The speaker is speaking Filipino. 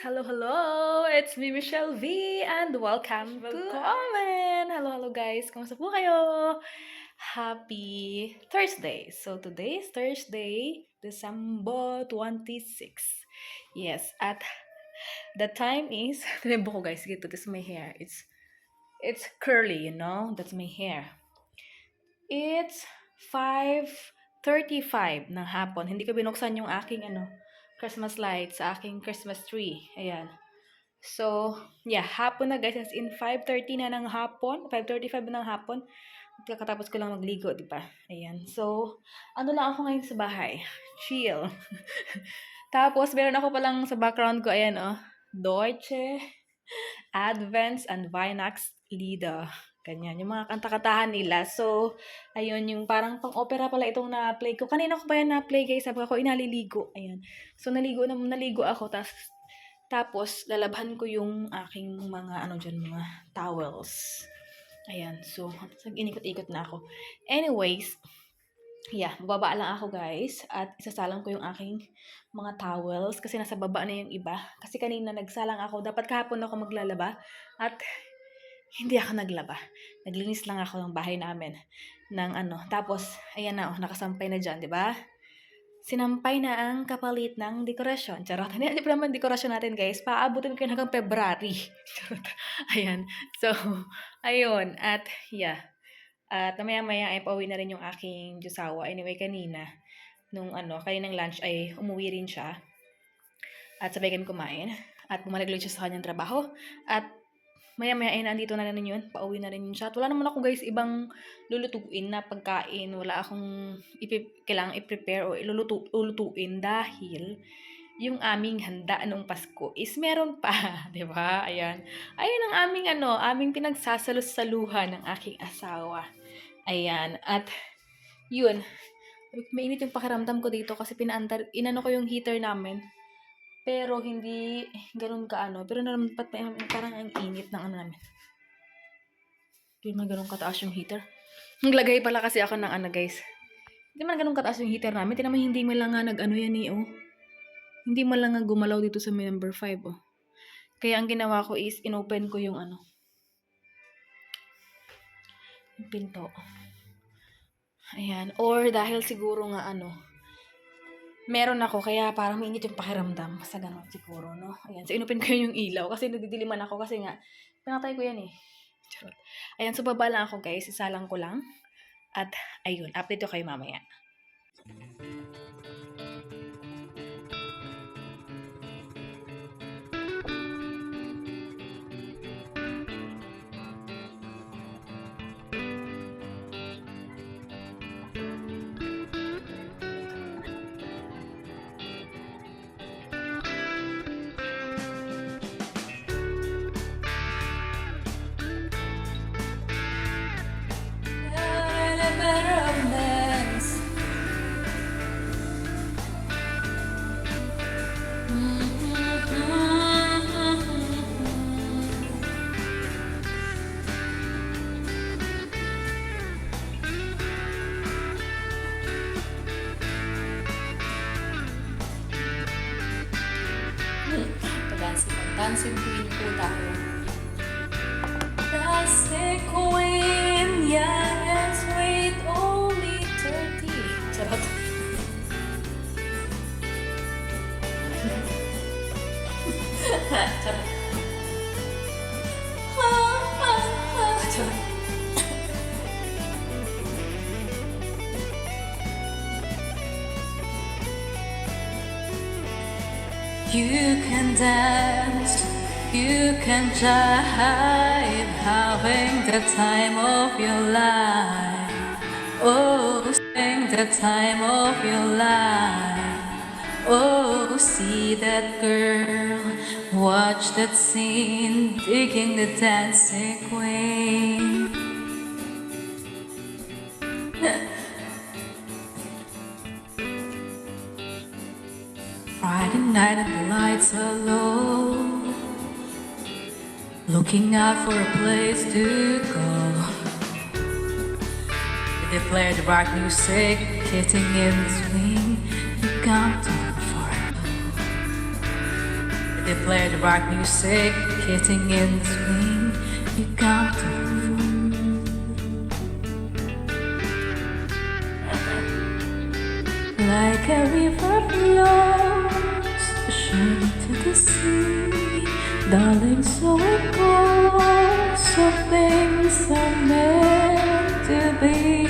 Hello, hello! It's me, Michelle V, and welcome to Omen! Hello, guys! Kamusta po kayo? Happy Thursday! So, today is Thursday, December 26. Yes, at the time is... Tinimbo ko, guys. This is my hair. It's curly, you know? That's my hair. It's 5:35 ng hapon. Hindi ko binuksan yung aking Christmas lights sa aking Christmas tree. Ayan. So, yeah, hapon na guys. As in 5:30 na ng hapon. 5:35 na ng hapon. Kakatapos ko lang magligo, di ba? Ayan. So, ano lang ako ngayon sa bahay. Chill. Tapos, meron ako palang sa background ko, ayan, Deutsche, Advents, and Weihnachts Lieder. Ganyan, yung mga kanta-kantahan nila. So, ayun, yung parang pang-opera pala itong na-play ko. Kanina ko pa yan na-play guys. Sabi ko, inaliligo. Ayan. So, naligo ako. Tapos, lalabhan ko yung aking mga, mga towels. Ayan. So, inikot-ikot na ako. Anyways, yeah, bababa lang ako guys. At isasalang ko yung aking mga towels. Kasi nasa baba na yung iba. Kasi kanina nagsalang ako. Dapat kahapon ako maglalaba. At hindi ako naglaba. Naglinis lang ako ng bahay namin. Tapos, ayan na, nakasampay na dyan, di ba? Sinampay na ang kapalit ng dekorasyon. Charot. Hindi pa naman dekorasyon natin, guys. Paabutin ko yun hanggang February. Charot. Ayan. So, ayun. At, yeah. At maya-maya ay pauwi na rin yung aking Diyosawa. Anyway, kaninang lunch ay umuwi rin siya. At sabay kami kumain. At bumalik siya sa kanyang trabaho. At maya-maya ay nandito na rin yun. Pauwi na rin yun siya. At wala naman ako guys ibang lulutuin na pagkain. Wala akong kailangang i-prepare o lulutuin dahil yung aming handa noong Pasko is meron pa. Diba? Ayan. Ayun ang aming pinagsasalus-saluhan ng aking asawa. Ayan. At yun. Mainit yung pakiramdam ko dito kasi inano ko yung heater namin. Pero hindi ganun Pero naman parang ang init ng namin. Hindi man ganun kataas yung heater. Naglagay pala kasi ako ng guys. Hindi man ganun kataas yung heater namin. Tinaman hindi mo lang nga Hindi mo lang nga gumalaw dito sa number 5 Kaya ang ginawa ko is inopen ko yung yung pinto. Ayan. Or dahil siguro nga meron ako, kaya parang mainit yung pakiramdam. Sa ganun siguro, no? Ayan, so inupin ko yung ilaw kasi nagdidiliman ako kasi nga, pinatay ko yan eh. Charot. Ayan, so baba lang ako guys, isalang ko lang. At ayun, update ko kayo mamaya. Dancing queen po tayo. Dancing queen, young and sweet, only 30. Charot. Charot. Charot. You can dance, you can jive, having the time of your life. Oh, having the time of your life. Oh, see that girl, watch that scene, digging the dancing queen. Friday night and the lights are low, looking out for a place to go. They play the rock music, hitting in the swing. You come to for They play the rock music, hitting in the swing. You got to like a river flows, shining to the sea. Darling, so it goes. So things are meant to be.